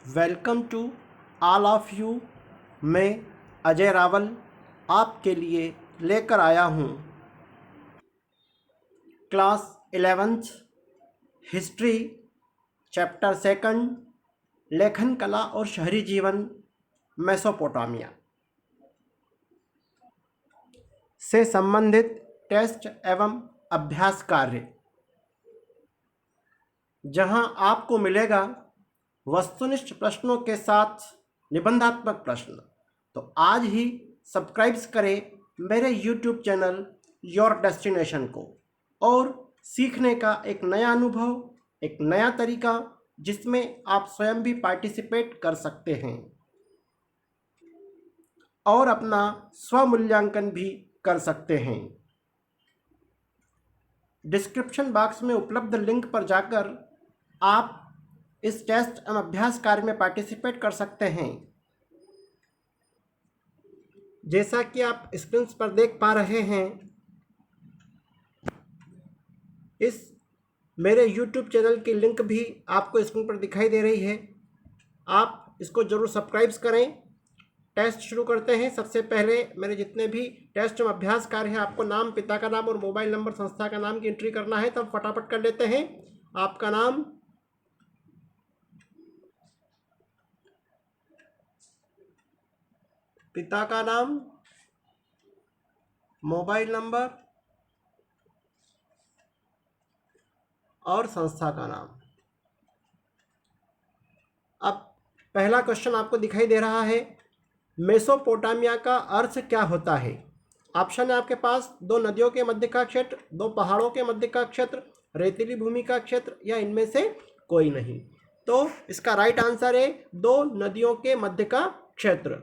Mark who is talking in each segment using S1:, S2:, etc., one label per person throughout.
S1: Welcome to all of you. मैं अजय रावल आपके लिए लेकर आया हूँ क्लास 11th हिस्ट्री चैप्टर 2 लेखन कला और शहरी जीवन मेसोपोटामिया से संबंधित टेस्ट एवं अभ्यास कार्य, जहां आपको मिलेगा वस्तुनिष्ठ प्रश्नों के साथ निबंधात्मक प्रश्न। तो आज ही सब्सक्राइब करें मेरे YouTube चैनल योर डेस्टिनेशन को और सीखने का एक नया अनुभव, एक नया तरीका जिसमें आप स्वयं भी पार्टिसिपेट कर सकते हैं और अपना स्वमूल्यांकन भी कर सकते हैं। डिस्क्रिप्शन बॉक्स में उपलब्ध लिंक पर जाकर आप इस टेस्ट एवं अभ्यास कार्य में पार्टिसिपेट कर सकते हैं। जैसा कि आप स्क्रीन पर देख पा रहे हैं, इस मेरे YouTube चैनल की लिंक भी आपको स्क्रीन पर दिखाई दे रही है। आप इसको जरूर सब्सक्राइब करें। टेस्ट शुरू करते हैं। सबसे पहले मेरे जितने भी टेस्ट एवं अभ्यास कार्य हैं, आपको नाम, पिता का नाम और मोबाइल नंबर, संस्था का नाम की एंट्री करना है। तब फटाफट कर लेते हैं। आपका नाम, पिता का नाम, मोबाइल नंबर और संस्था का नाम। अब पहला क्वेश्चन आपको दिखाई दे रहा है, मेसोपोटामिया का अर्थ क्या होता है? ऑप्शन है आपके पास, दो नदियों के मध्य का क्षेत्र, दो पहाड़ों के मध्य का क्षेत्र, रेतीली भूमि का क्षेत्र, या इनमें से कोई नहीं। तो इसका राइट आंसर है दो नदियों के मध्य का क्षेत्र।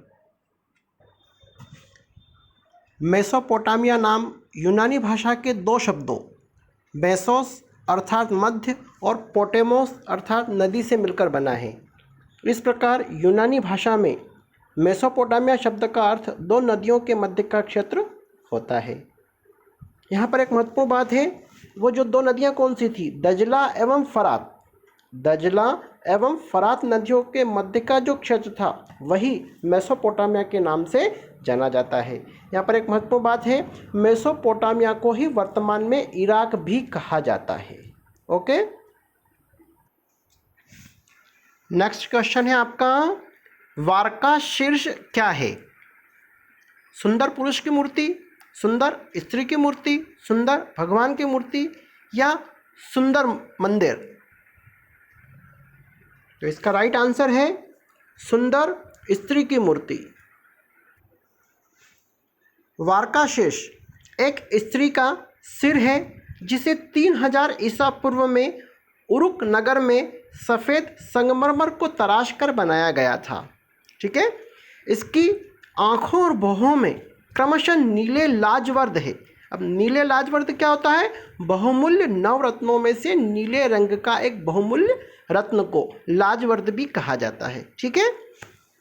S1: मेसोपोटामिया नाम यूनानी भाषा के दो शब्दों मेसोस अर्थात मध्य और पोटेमोस अर्थात नदी से मिलकर बना है। इस प्रकार यूनानी भाषा में मेसोपोटामिया शब्द का अर्थ दो नदियों के मध्य का क्षेत्र होता है। यहाँ पर एक महत्वपूर्ण बात है, वो जो दो नदियाँ कौन सी थी? दजला एवं फरात। दजला एवं फरात नदियों के मध्य का जो क्षेत्र था वही मेसोपोटामिया के नाम से जाना जाता है। यहाँ पर एक महत्वपूर्ण बात है, मेसोपोटामिया को ही वर्तमान में इराक भी कहा जाता है। ओके, नेक्स्ट क्वेश्चन है आपका, वारका शीर्ष क्या है? सुंदर पुरुष की मूर्ति, सुंदर स्त्री की मूर्ति, सुंदर भगवान की मूर्ति, या सुंदर मंदिर? तो इसका राइट आंसर है सुंदर स्त्री की मूर्ति। वारकाशीर्ष एक स्त्री का सिर है जिसे 3000 ईसा पूर्व में उरुक नगर में सफ़ेद संगमरमर को तराश कर बनाया गया था। ठीक है, इसकी आँखों और भौहों में क्रमशः नीले लाजवर्द है। अब नीले लाजवर्द क्या होता है? बहुमूल्य नवरत्नों में से नीले रंग का एक बहुमूल्य रत्न को लाजवर्द भी कहा जाता है। ठीक है,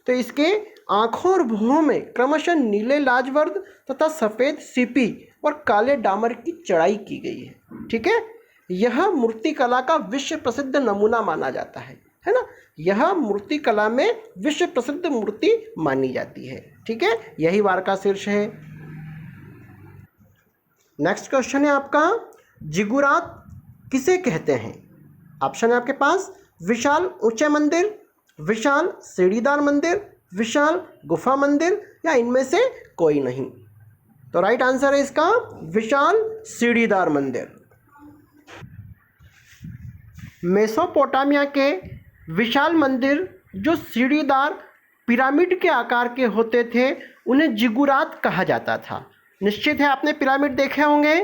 S1: तो इसके आँखों और भौहों में क्रमशः नीले लाजवर्द तथा सफ़ेद सीपी और काले डामर की चढ़ाई की गई है। ठीक है, यह मूर्तिकला का विश्व प्रसिद्ध नमूना माना जाता है ना? यह मूर्तिकला में विश्व प्रसिद्ध मूर्ति मानी जाती है। ठीक है, यही वारका शीर्ष है। नेक्स्ट क्वेश्चन है आपका, जिगुरात किसे कहते हैं? ऑप्शन है आपके पास, विशाल ऊंचे मंदिर, विशाल सीढ़ीदार मंदिर, विशाल गुफा मंदिर, या इनमें से कोई नहीं। तो राइट आंसर है इसका विशाल सीढ़ीदार मंदिर। मेसोपोटामिया के विशाल मंदिर जो सीढ़ीदार पिरामिड के आकार के होते थे उन्हें जिगुरात कहा जाता था। निश्चित है आपने पिरामिड देखे होंगे।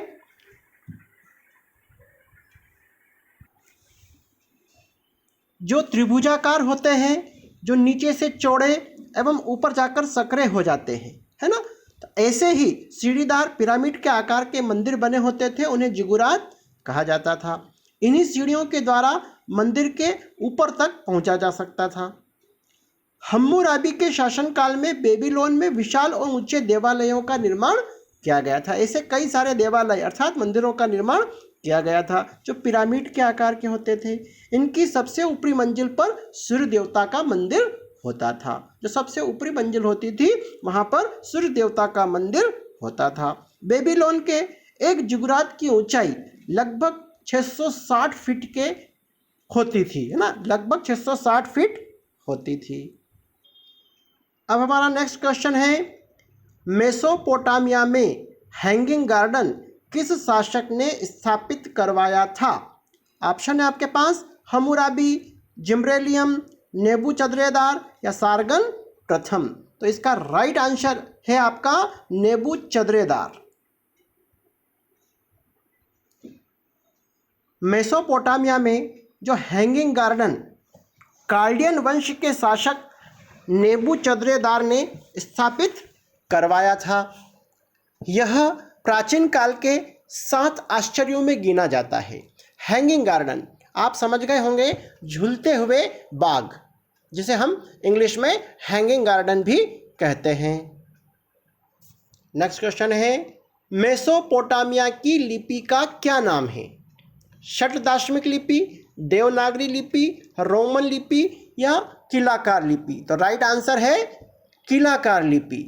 S1: जो त्रिभुजाकार होते हैं, जो नीचे से चौड़े एवं ऊपर जाकर संकरे हो जाते हैं, है ना? तो ऐसे ही सीढ़ीदार पिरामिड के आकार के मंदिर बने होते थे, उन्हें जिगुरात कहा जाता था। इन्हीं सीढ़ियों के द्वारा मंदिर के ऊपर तक पहुंचा जा सकता था। हम्मुराबी के शासनकाल में बेबीलोन में विशाल और ऊंचे देवालयों का निर्माण किया गया था। ऐसे कई सारे देवालय अर्थात मंदिरों का निर्माण किया गया था जो पिरामिड के आकार के होते थे। इनकी सबसे ऊपरी मंजिल पर सूर्य देवता का मंदिर होता था। जो सबसे ऊपरी मंजिल होती थी वहाँ पर सूर्य देवता का मंदिर होता था। बेबीलोन के एक जुगरात की ऊंचाई लगभग 660 फीट के होती थी, है ना, लगभग 660 फीट होती थी। अब हमारा नेक्स्ट क्वेश्चन है, मेसोपोटामिया में हैंगिंग गार्डन किस शासक ने स्थापित करवाया था? ऑप्शन है आपके पास हम्मुराबी, जिब्रेलियम, नेबूचदरेदार या सारगन प्रथम। तो इसका राइट आंसर है आपका नेबूचदरेदार। मेसोपोटामिया में जो हैंगिंग गार्डन कार्डियन वंश के शासक नेबूचदरेदार ने स्थापित करवाया था। यह प्राचीन काल के 7 आश्चर्यों में गिना जाता है। हैंगिंग गार्डन आप समझ गए होंगे, झूलते हुए बाग, जिसे हम इंग्लिश में हैंगिंग गार्डन भी कहते हैं। नेक्स्ट क्वेश्चन है, मेसोपोटामिया की लिपि का क्या नाम है? षटदाश्मिक लिपि, देवनागरी लिपि, रोमन लिपि या किलाकार लिपि? तो राइट आंसर है किलाकार लिपि।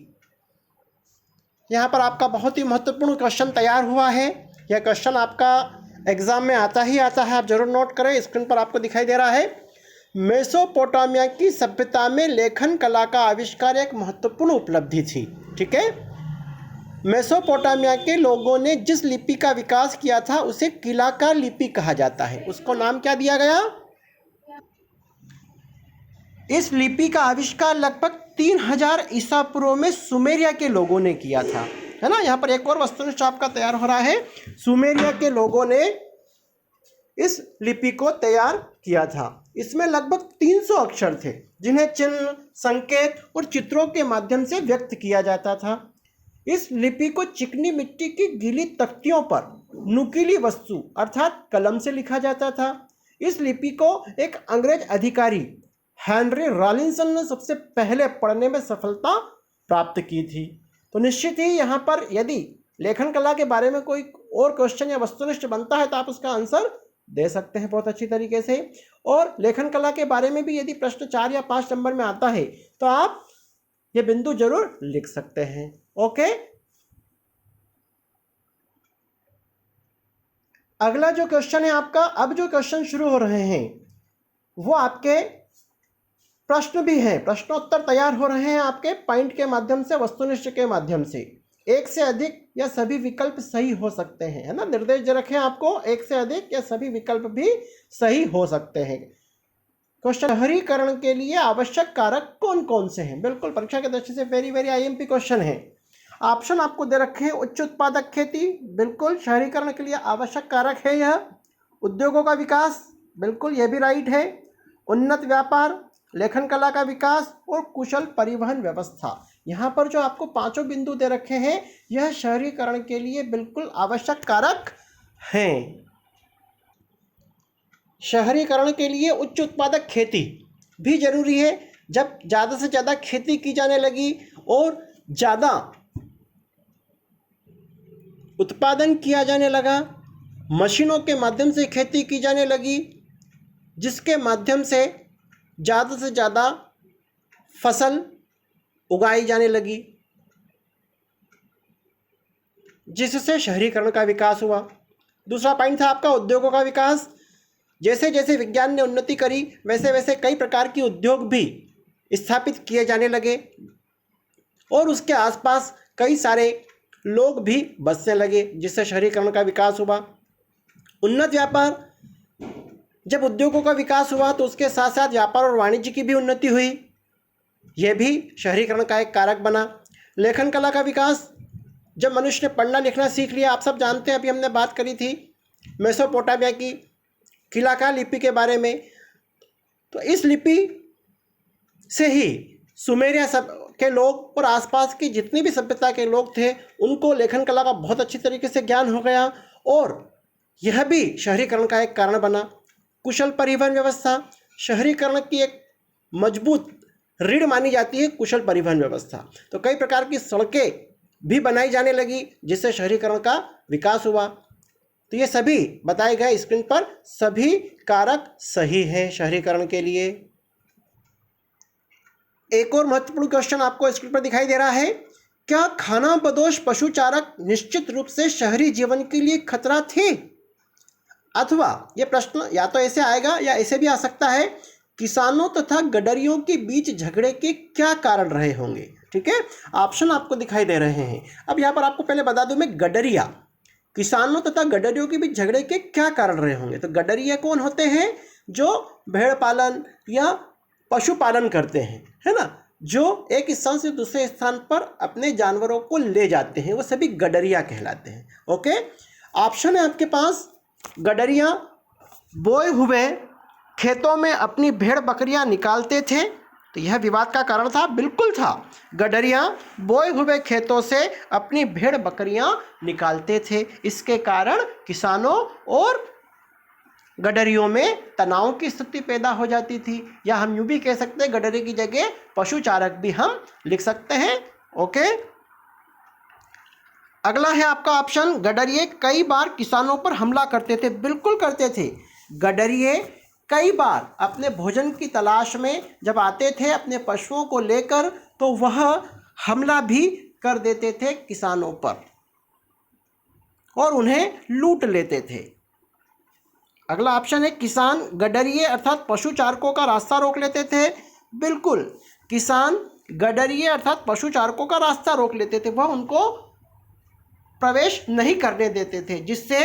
S1: यहाँ पर आपका बहुत ही महत्वपूर्ण क्वेश्चन तैयार हुआ है। यह क्वेश्चन आपका एग्जाम में आता ही आता है, आप जरूर नोट करें। स्क्रीन पर आपको दिखाई दे रहा है, मेसोपोटामिया की सभ्यता में लेखन कला का आविष्कार एक महत्वपूर्ण उपलब्धि थी। ठीक है, मेसोपोटामिया के लोगों ने जिस लिपि का विकास किया था उसे किलाकार लिपि कहा जाता है। उसको नाम क्या दिया गया? इस लिपि का आविष्कार लगभग 3000 ईसा पूर्व में सुमेरिया के लोगों ने किया था, है ना। यहाँ पर एक और वस्तुनिष्ठ आपका तैयार हो रहा है। सुमेरिया के लोगों ने इस लिपि को तैयार किया था। इसमें लगभग 300 अक्षर थे जिन्हें चिन्ह, संकेत और चित्रों के माध्यम से व्यक्त किया जाता था। इस लिपि को चिकनी मिट्टी की गीली तख्तियों पर नुकीली वस्तु अर्थात कलम से लिखा जाता था। इस लिपि को एक अंग्रेज अधिकारी हेनरी रॉलिंसन ने सबसे पहले पढ़ने में सफलता प्राप्त की थी। तो निश्चित ही यहाँ पर यदि लेखन कला के बारे में कोई और क्वेश्चन या वस्तुनिष्ठ बनता है तो आप उसका आंसर दे सकते हैं बहुत अच्छी तरीके से। और लेखन कला के बारे में भी यदि प्रश्न 4 या 5 नंबर में आता है तो आप ये बिंदु जरूर लिख सकते हैं। ओके, अगला जो क्वेश्चन है आपका, अब जो क्वेश्चन शुरू हो रहे हैं वो आपके प्रश्न भी हैं, प्रश्नोत्तर तैयार हो रहे हैं आपके पॉइंट के माध्यम से, वस्तुनिष्ठ के माध्यम से। एक से अधिक या सभी विकल्प सही हो सकते हैं, है ना। निर्देश दे रखे हैं आपको, एक से अधिक या सभी विकल्प भी सही हो सकते हैं। क्वेश्चन, शहरीकरण के लिए आवश्यक कारक कौन कौन से हैं? बिल्कुल परीक्षा की दृष्टि से वेरी वेरी आईएमपी क्वेश्चन है। ऑप्शन आपको दे रखे हैं, उच्च उत्पादक खेती, बिल्कुल शहरीकरण के लिए आवश्यक कारक है यह। उद्योगों का विकास, बिल्कुल यह भी राइट है। उन्नत व्यापार, लेखन कला का विकास और कुशल परिवहन व्यवस्था। यहाँ पर जो आपको 5 बिंदु दे रखे हैं यह शहरीकरण के लिए बिल्कुल आवश्यक कारक हैं। शहरीकरण के लिए उच्च उत्पादक खेती भी जरूरी है। जब ज़्यादा से ज़्यादा खेती की जाने लगी और ज़्यादा उत्पादन किया जाने लगा, मशीनों के माध्यम से खेती की जाने लगी, जिसके माध्यम से ज़्यादा से ज़्यादा फसल उगाई जाने लगी, जिससे शहरीकरण का विकास हुआ। दूसरा पॉइंट था आपका उद्योगों का विकास। जैसे जैसे विज्ञान ने उन्नति करी वैसे वैसे कई प्रकार के उद्योग भी स्थापित किए जाने लगे और उसके आसपास कई सारे लोग भी बसने लगे, जिससे शहरीकरण का विकास हुआ। उन्नत व्यापार, जब उद्योगों का विकास हुआ तो उसके साथ साथ व्यापार और वाणिज्य की भी उन्नति हुई, यह भी शहरीकरण का एक कारक बना। लेखन कला का विकास, जब मनुष्य ने पढ़ना लिखना सीख लिया, आप सब जानते हैं, अभी हमने बात करी थी मेसोपोटामिया की किलाकार लिपि के बारे में, तो इस लिपि से ही सुमेरिया सब के लोग और आसपास की जितनी भी सभ्यता के लोग थे उनको लेखन कला का बहुत अच्छी तरीके से ज्ञान हो गया और यह भी शहरीकरण का एक कारण बना। कुशल परिवहन व्यवस्था, शहरीकरण की एक मजबूत रीढ़ मानी जाती है कुशल परिवहन व्यवस्था। तो कई प्रकार की सड़कें भी बनाई जाने लगी, जिससे शहरीकरण का विकास हुआ। तो ये सभी बताए गए स्क्रीन पर सभी कारक सही हैं शहरीकरण के लिए। एक और महत्वपूर्ण क्वेश्चन आपको स्क्रीन पर दिखाई दे रहा है, क्या खानाबदोश पशुचारक निश्चित रूप से शहरी जीवन के लिए खतरा थे? अथवा यह प्रश्न या तो ऐसे आएगा या ऐसे भी आ सकता है, किसानों तथा गडरियों के बीच झगड़े के क्या कारण रहे होंगे। ठीक है, ऑप्शन आपको दिखाई दे रहे हैं। अब यहाँ पर आपको पहले बता दूं मैं, गडरिया, किसानों तथा गडरियों के बीच झगड़े के क्या कारण रहे होंगे। तो गडरिया कौन होते हैं? जो भेड़ पालन या पशुपालन करते हैं, है ना, जो एक स्थान से दूसरे स्थान पर अपने जानवरों को ले जाते हैं, वो सभी गडरिया कहलाते हैं। ओके, ऑप्शन है आपके पास, गडरिया बोए हुए खेतों में अपनी भेड़ बकरियां निकालते थे। तो यह विवाद का कारण था, बिल्कुल था। गडरिया बोए हुए खेतों से अपनी भेड़ बकरियां निकालते थे, इसके कारण किसानों और गडरियों में तनाव की स्थिति पैदा हो जाती थी। या हम यूं भी कह सकते हैं, गडरी की जगह पशुचारक भी हम लिख सकते हैं। ओके, अगला है आपका ऑप्शन, गडरिये कई बार किसानों पर हमला करते थे। बिल्कुल करते थे, गडरिये कई बार अपने भोजन की तलाश में जब आते थे अपने पशुओं को लेकर, तो वह हमला भी कर देते थे किसानों पर और उन्हें लूट लेते थे। अगला ऑप्शन है, किसान गडरिये अर्थात पशुचारकों का रास्ता रोक लेते थे। बिल्कुल, किसान गडरिये अर्थात पशुचारकों का रास्ता रोक लेते थे, वह उनको प्रवेश नहीं करने देते थे, जिससे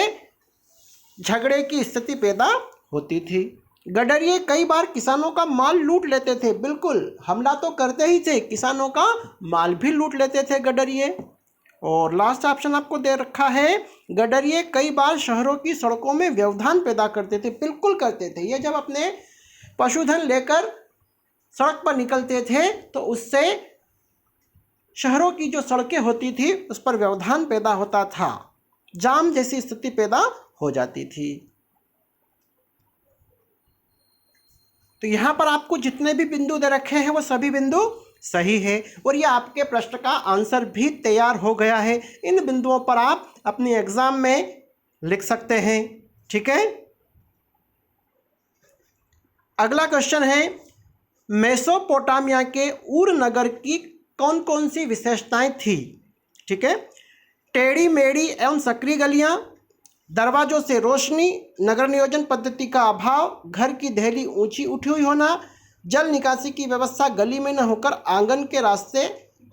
S1: झगड़े की स्थिति पैदा होती थी। गडरिये कई बार किसानों का माल लूट लेते थे। बिल्कुल, हमला तो करते ही थे, किसानों का माल भी लूट लेते थे गडरिये। और लास्ट ऑप्शन आपको दे रखा है, गडरिये कई बार शहरों की सड़कों में व्यवधान पैदा करते थे। बिल्कुल करते थे, ये जब अपने पशुधन लेकर सड़क पर निकलते थे तो उससे शहरों की जो सड़कें होती थी उस पर व्यवधान पैदा होता था, जाम जैसी स्थिति पैदा हो जाती थी। तो यहाँ पर आपको जितने भी बिंदु दे रखे हैं वो सभी बिंदु सही है और ये आपके प्रश्न का आंसर भी तैयार हो गया है। इन बिंदुओं पर आप अपने एग्जाम में लिख सकते हैं। ठीक है, अगला क्वेश्चन है, मेसोपोटामिया के ऊर नगर की कौन कौन सी विशेषताएं थी। ठीक है, टेढ़ी मेढ़ी एवं सक्रिय गलियां, दरवाजों से रोशनी, नगर नियोजन पद्धति का अभाव, घर की दहली ऊंची उठी हुई होना, जल निकासी की व्यवस्था गली में न होकर आंगन के रास्ते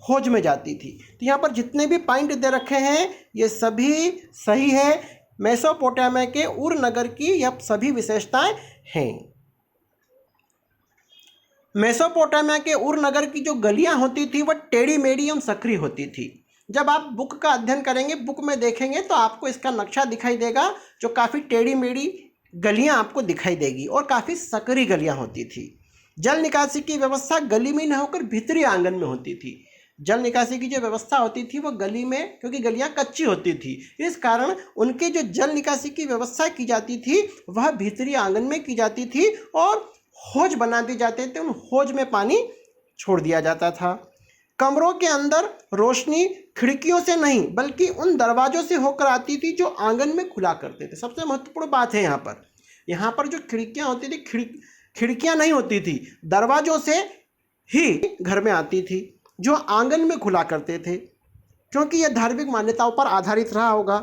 S1: हौज में जाती थी। तो यहाँ पर जितने भी पॉइंट दे रखे हैं ये सभी सही है। मेसोपोटामिया के ऊर नगर की यह सभी विशेषताएं हैं। मेसोपोटामिया के ऊर नगर की जो गलियां होती थी वह टेढ़ी मेढ़ी एवं सक्रिय होती थी। जब आप बुक का अध्ययन करेंगे, बुक में देखेंगे तो आपको इसका नक्शा दिखाई देगा, जो काफ़ी टेढ़ी मेढ़ी गलियां आपको दिखाई देगी और काफ़ी सकरी गलियां होती थी। जल निकासी की व्यवस्था गली में न होकर भीतरी आंगन में होती थी। जल निकासी की जो व्यवस्था होती थी वो गली में, क्योंकि गलियां कच्ची होती थी, इस कारण उनकी जो जल निकासी की व्यवस्था की जाती थी वह भीतरी आंगन में की जाती थी और हौज बना दिए जाते थे, उन हौज में पानी छोड़ दिया जाता था। कमरों के अंदर रोशनी खिड़कियों से नहीं बल्कि उन दरवाजों से होकर आती थी जो आंगन में खुला करते थे। सबसे महत्वपूर्ण बात है यहाँ पर जो खिड़कियाँ होती थी, खिड़कियाँ नहीं होती थी, दरवाजों से ही घर में आती थी जो आंगन में खुला करते थे, क्योंकि यह धार्मिक मान्यताओं पर आधारित रहा होगा।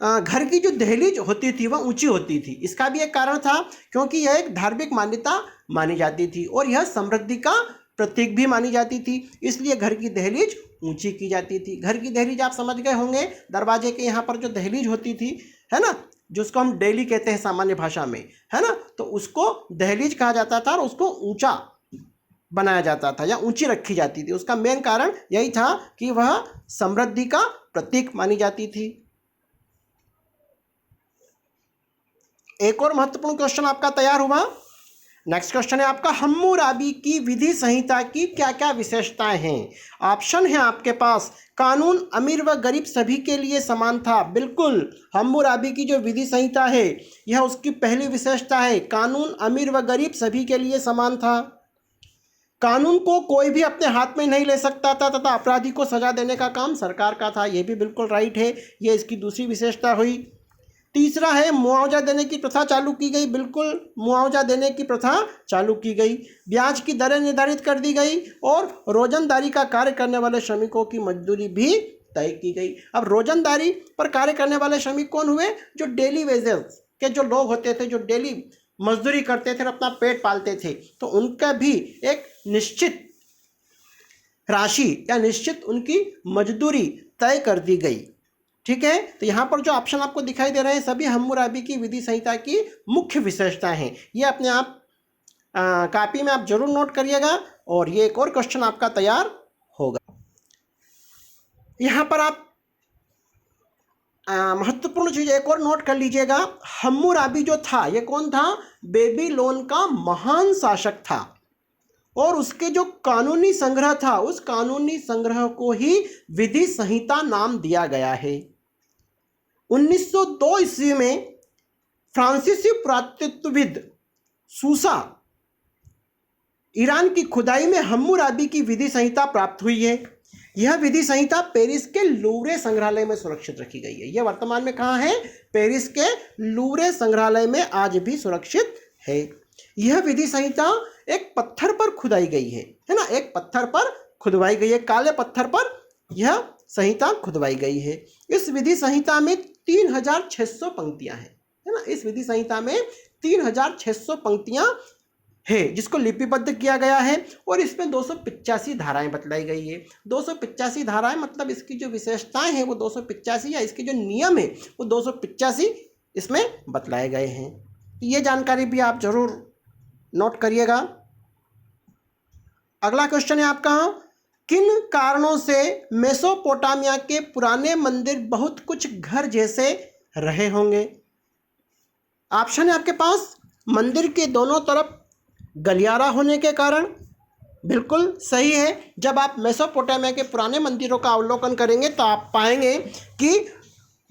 S1: घर की जो दहलीज होती थी वह ऊंची होती थी, इसका भी एक कारण था, क्योंकि यह एक धार्मिक मान्यता मानी जाती थी और यह समृद्धि का प्रतीक भी मानी जाती थी, इसलिए घर की दहलीज ऊंची की जाती थी। घर की दहलीज आप समझ गए होंगे, दरवाजे के यहाँ पर जो दहलीज होती थी, है ना, जिसको हम डेली कहते हैं सामान्य भाषा में, है ना, तो उसको दहलीज कहा जाता था और उसको ऊंचा बनाया जाता था या ऊंची रखी जाती थी। उसका मेन कारण यही था कि वह समृद्धि का प्रतीक मानी जाती थी। एक और महत्वपूर्ण क्वेश्चन आपका तैयार हुआ। नेक्स्ट क्वेश्चन है आपका, हम्मुराबी की विधि संहिता की क्या क्या विशेषताएं हैं। ऑप्शन है आपके पास, कानून अमीर व गरीब सभी के लिए समान था। बिल्कुल, हम्मुराबी की जो विधि संहिता है यह उसकी पहली विशेषता है, कानून अमीर व गरीब सभी के लिए समान था। कानून को कोई भी अपने हाथ में नहीं ले सकता था तथा अपराधी को सजा देने का काम सरकार का था। ये भी बिल्कुल राइट है, ये इसकी दूसरी विशेषता हुई। तीसरा है मुआवजा देने की प्रथा चालू की गई। बिल्कुल मुआवजा देने की प्रथा चालू की गई। ब्याज की दरें निर्धारित कर दी गई और रोजंदारी का कार्य करने वाले श्रमिकों की मजदूरी भी तय की गई। अब रोजंदारी पर कार्य करने वाले श्रमिक कौन हुए? जो डेली वेजेस के जो लोग होते थे, जो डेली मजदूरी करते थे और अपना पेट पालते थे, तो उनका भी एक निश्चित राशि या निश्चित उनकी मजदूरी तय कर दी गई। ठीक है, तो यहाँ पर जो ऑप्शन आपको दिखाई दे रहे हैं सभी हम्मुराबी की विधि संहिता की मुख्य विशेषताएं हैं। ये अपने आप कॉपी में आप जरूर नोट करिएगा और ये एक और क्वेश्चन आपका तैयार होगा। यहाँ पर आप महत्वपूर्ण चीज एक और नोट कर लीजिएगा। हम्मुराबी जो था ये कौन था? बेबीलोन का महान शासक था और उसके जो कानूनी संग्रह था उस कानूनी संग्रह को ही विधि संहिता नाम दिया गया है। 1902 ईस्वी में फ्रांसीसी पुरातत्वविद सूसा ईरान की खुदाई में हम्मुराबी की विधि संहिता प्राप्त हुई है। यह विधि संहिता पेरिस के लूवरे संग्रहालय में सुरक्षित रखी गई है। यह वर्तमान में कहाँ है? पेरिस के लूवरे संग्रहालय में आज भी सुरक्षित है। यह विधि संहिता एक पत्थर पर खुदाई गई है ना, एक पत्थर पर खुदवाई गई है, काले पत्थर पर यह संहिता खुदवाई गई है। इस विधि संहिता में 3600 पंक्तियां हैं, है ना। इस विधि संहिता में 3600 पंक्तियां है जिसको लिपिबद्ध किया गया है और इसमें 285 धाराएं बतलाई गई है। 285 धाराएं मतलब इसकी जो विशेषताएं हैं वो 285 या इसके जो नियम है वो 285 इसमें बतलाए गए हैं। ये जानकारी भी आप जरूर नोट करिएगा। अगला क्वेश्चन है आपका, किन कारणों से मेसोपोटामिया के पुराने मंदिर बहुत कुछ घर जैसे रहे होंगे? ऑप्शन है आपके पास, मंदिर के दोनों तरफ गलियारा होने के कारण। बिल्कुल सही है। जब आप मेसोपोटामिया के पुराने मंदिरों का अवलोकन करेंगे तो आप पाएंगे कि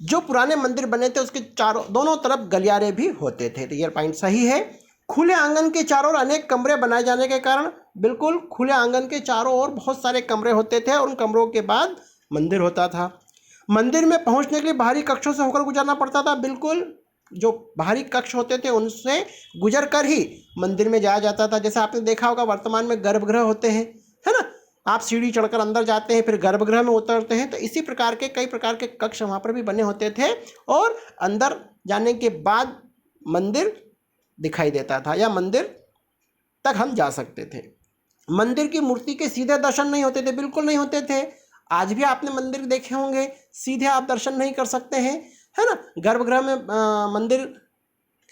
S1: जो पुराने मंदिर बने थे उसके दोनों तरफ गलियारे भी होते थे, तो ये पॉइंट सही है। खुले आंगन के चारों ओर अनेक कमरे बनाए जाने के कारण, बिल्कुल खुले आंगन के चारों ओर बहुत सारे कमरे होते थे और उन कमरों के बाद मंदिर होता था। मंदिर में पहुंचने के लिए बाहरी कक्षों से होकर गुजरना पड़ता था। बिल्कुल, जो बाहरी कक्ष होते थे उनसे गुजर कर ही मंदिर में जाया जाता था। जैसे आपने देखा होगा वर्तमान में गर्भगृह होते हैं, है ना, आप सीढ़ी चढ़कर अंदर जाते हैं फिर गर्भगृह में उतरते हैं, तो इसी प्रकार के कई प्रकार के कक्ष वहाँ पर भी बने होते थे और अंदर जाने के बाद मंदिर दिखाई देता था या मंदिर तक हम जा सकते थे। मंदिर की मूर्ति के सीधे दर्शन नहीं होते थे, बिल्कुल नहीं होते थे। आज भी आपने मंदिर देखे होंगे, सीधे आप दर्शन नहीं कर सकते हैं, है ना। गर्भगृह में मंदिर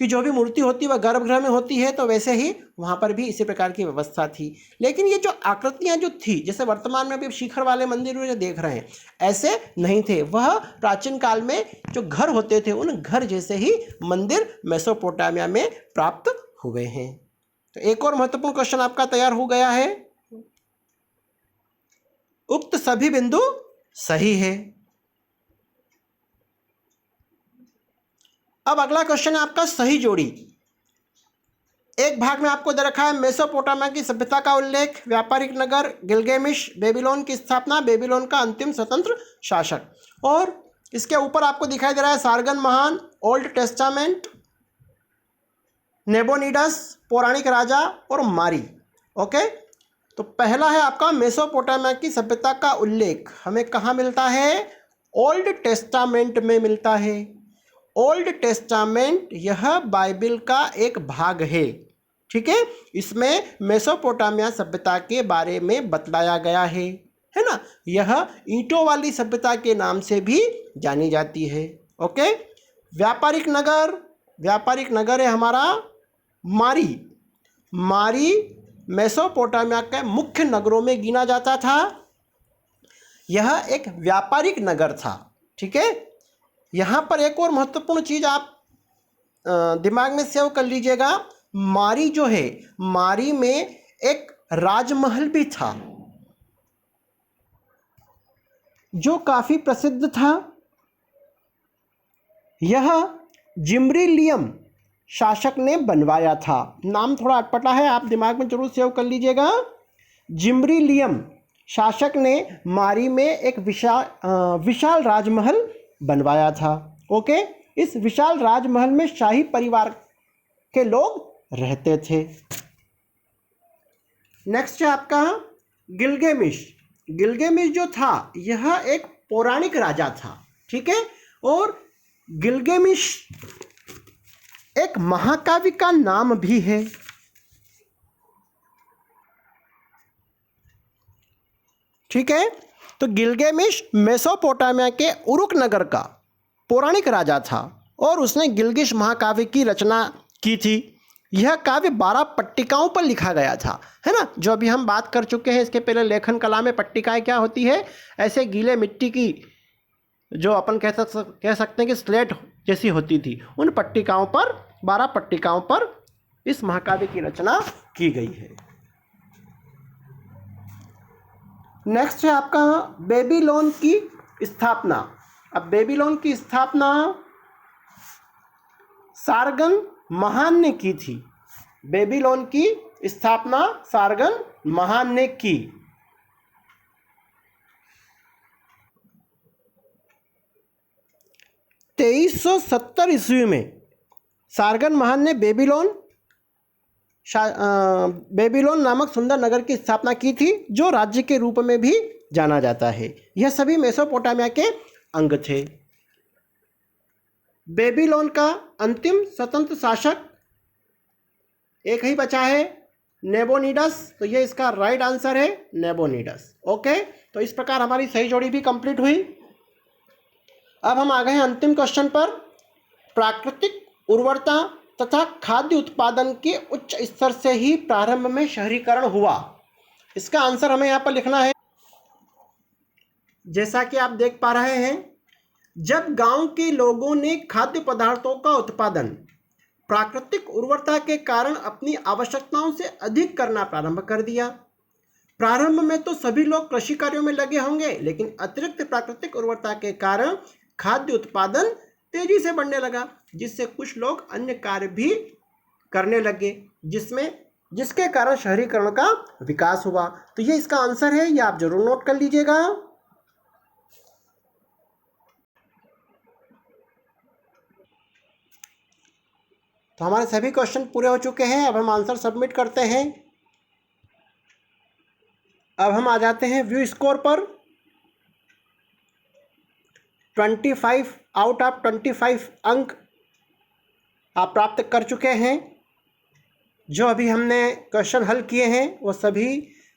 S1: की जो भी मूर्ति होती है वह गर्भगृह में होती है, तो वैसे ही वहाँ पर भी इसी प्रकार की व्यवस्था थी। लेकिन ये जो आकृतियाँ जो थी, जैसे वर्तमान में अभी शिखर वाले मंदिर जो देख रहे हैं, ऐसे नहीं थे। वह प्राचीन काल में जो घर होते थे उन घर जैसे ही मंदिर मेसोपोटामिया में प्राप्त हुए हैं। तो एक और महत्वपूर्ण क्वेश्चन आपका तैयार हो गया है। उक्त सभी बिंदु सही है। अब अगला क्वेश्चन है आपका सही जोड़ी। एक भाग में आपको दे रखा है मेसोपोटामिया की सभ्यता का उल्लेख, व्यापारिक नगर, गिलगेमिश, बेबीलोन की स्थापना, बेबीलोन का अंतिम स्वतंत्र शासक, और इसके ऊपर आपको दिखाई दे रहा है सारगन महान, ओल्ड टेस्टामेंट, नेबोनिडस, पौराणिक राजा और मारी। ओके, तो पहला है आपका मेसोपोटामिया की सभ्यता का उल्लेख हमें कहाँ मिलता है? ओल्ड टेस्टामेंट में मिलता है। ओल्ड टेस्टामेंट यह बाइबल का एक भाग है, ठीक है। इसमें मेसोपोटामिया सभ्यता के बारे में बतलाया गया है ना। यह ईंटों वाली सभ्यता के नाम से भी जानी जाती है। ओके, व्यापारिक नगर है हमारा मारी। मारी मेसोपोटामिया के मुख्य नगरों में गिना जाता था। यह एक व्यापारिक नगर था, ठीक है। यहाँ पर एक और महत्वपूर्ण चीज़ आप दिमाग में सेव कर लीजिएगा। मारी जो है, मारी में एक राजमहल भी था जो काफ़ी प्रसिद्ध था। यह जिम्ब्रिलियम शासक ने बनवाया था। नाम थोड़ा अटपटा है, आप दिमाग में जरूर सेव कर लीजिएगा। जिम्ब्रिलियम शासक ने मारी में एक विशाल राजमहल बनवाया था। ओके, इस विशाल राजमहल में शाही परिवार के लोग रहते थे। नेक्स्ट है आपका गिलगेमिश। गिलगेमिश जो था यह एक पौराणिक राजा था, ठीक है, और गिलगेमिश एक महाकाव्य का नाम भी है। ठीक है, तो गिलगेमिश मेसोपोटामिया के उरुक नगर का पौराणिक राजा था और उसने गिलगिश महाकाव्य की रचना की थी। यह काव्य 12 पट्टिकाओं पर लिखा गया था, है ना, जो अभी हम बात कर चुके हैं। इसके पहले लेखन कला में पट्टिकाएं क्या होती है, ऐसे गीले मिट्टी की जो अपन कह सकते हैं कि स्लेट जैसी होती थी, उन पट्टिकाओं पर 12 पट्टिकाओं पर इस महाकाव्य की रचना की गई है। नेक्स्ट है आपका बेबीलोन की स्थापना। अब बेबीलोन की स्थापना सारगन महान ने की थी। बेबीलोन की स्थापना सारगन महान ने की। ईस्वी में सारगन महान ने बेबीलोन नामक सुंदर नगर की स्थापना की थी, जो राज्य के रूप में भी जाना जाता है। यह सभी मेसोपोटामिया के अंग थे। बेबीलोन का अंतिम स्वतंत्र शासक एक ही बचा है, नेबोनिडस। तो ये इसका राइट आंसर है, नेबोनिडस। ओके, तो इस प्रकार हमारी सही जोड़ी भी कंप्लीट हुई। अब हम आ गए हैं अंतिम क्वेश्चन पर। प्राकृतिक उर्वरता तथा खाद्य उत्पादन के उच्च स्तर से ही प्रारंभ में शहरीकरण हुआ। इसका आंसर हमें यहाँ पर लिखना है। जैसा कि आप देख पा रहे हैं, जब गांव के लोगों ने खाद्य पदार्थों का उत्पादन प्राकृतिक उर्वरता के कारण अपनी आवश्यकताओं से अधिक करना प्रारंभ कर दिया। प्रारंभ में तो सभी लोग कृषि कार्यों में लगे होंगे, लेकिन अतिरिक्त प्राकृतिक उर्वरता के कारण खाद्य उत्पादन तेजी से बढ़ने लगा, जिससे कुछ लोग अन्य कार्य भी करने लगे, जिसके कारण शहरीकरण का विकास हुआ। तो ये इसका आंसर है, ये आप जरूर नोट कर लीजिएगा। तो हमारे सभी क्वेश्चन पूरे हो चुके हैं। अब हम आंसर सबमिट करते हैं। अब हम आ जाते हैं व्यू स्कोर पर। 25 आउट ऑफ 25 अंक आप प्राप्त कर चुके हैं। जो अभी हमने क्वेश्चन हल किए हैं वो सभी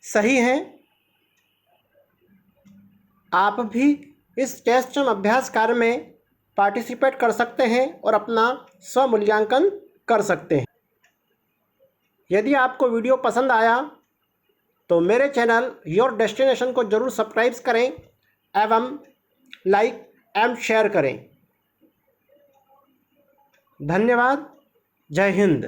S1: सही हैं। आप भी इस टेस्ट एवं अभ्यास कार्य में पार्टिसिपेट कर सकते हैं और अपना स्वमूल्यांकन कर सकते हैं। यदि आपको वीडियो पसंद आया तो मेरे चैनल योर डेस्टिनेशन को जरूर सब्सक्राइब करें एवं लाइक एवं शेयर करें। धन्यवाद। जय हिंद।